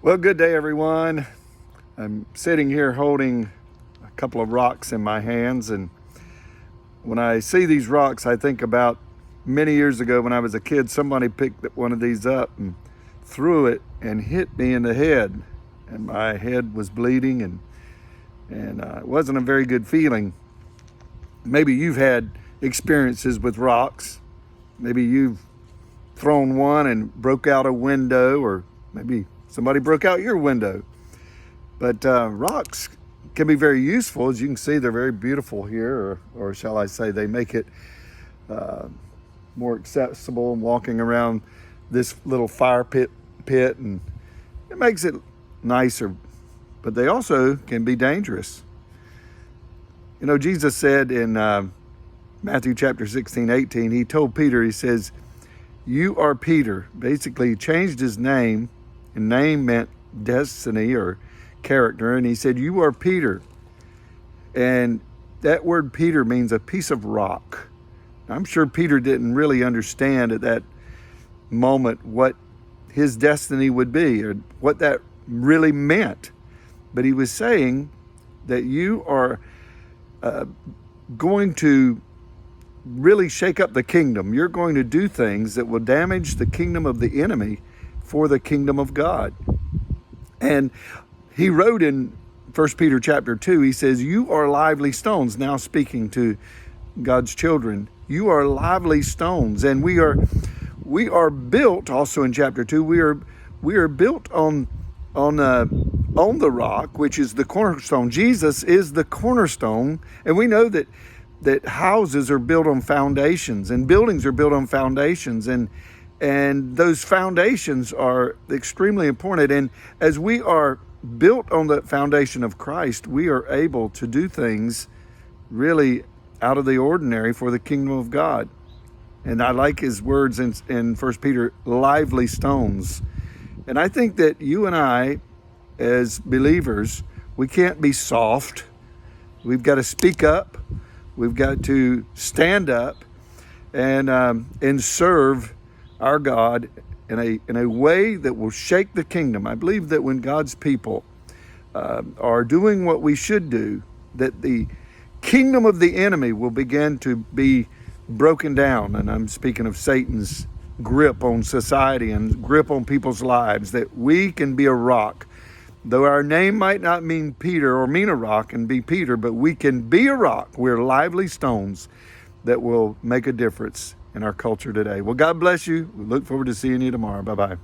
Well, good day, everyone. I'm sitting here holding a couple of rocks in my hands, and when I see these rocks, I think about many years ago when I was a kid. Somebody picked one of these up and threw it and hit me in the head, and my head was bleeding, and it wasn't a very good feeling. Maybe you've had experiences with rocks. Maybe you've thrown one and broke out a window, or maybe somebody broke out your window. But rocks can be very useful. As you can see, they're very beautiful here, or shall I say, they make it more accessible walking around this little fire pit, and it makes it nicer. But they also can be dangerous. You know, Jesus said in Matthew chapter 16:18, he told Peter, he says, "You are Peter." Basically, he changed his name, and name meant destiny or character, and he said, "You are Peter." And that word Peter means a piece of rock. I'm sure Peter didn't really understand at that moment what his destiny would be or what that really meant. But he was saying that you are going to really shake up the kingdom. You're going to do things that will damage the kingdom of the enemy for the kingdom of God. And he wrote in 1 Peter chapter 2, he says, "You are lively stones." Now speaking to God's children, you are lively stones. And we are built, also in chapter 2, we are built on the rock, which is the cornerstone. Jesus is the cornerstone. And we know that houses are built on foundations, and buildings are built on foundations, and those foundations are extremely important. And as we are built on the foundation of Christ, we are able to do things really out of the ordinary for the kingdom of God. And I like his words in 1 Peter, lively stones. And I think that you and I, as believers, we can't be soft. We've got to speak up. We've got to stand up and serve our God in a way that will shake the kingdom. I believe that when God's people are doing what we should do, that the kingdom of the enemy will begin to be broken down. And I'm speaking of Satan's grip on society and grip on people's lives, that we can be a rock. Though our name might not mean Peter or mean a rock and be Peter, but we can be a rock. We're lively stones that will make a difference in our culture today. Well, God bless you. We look forward to seeing you tomorrow. Bye-bye.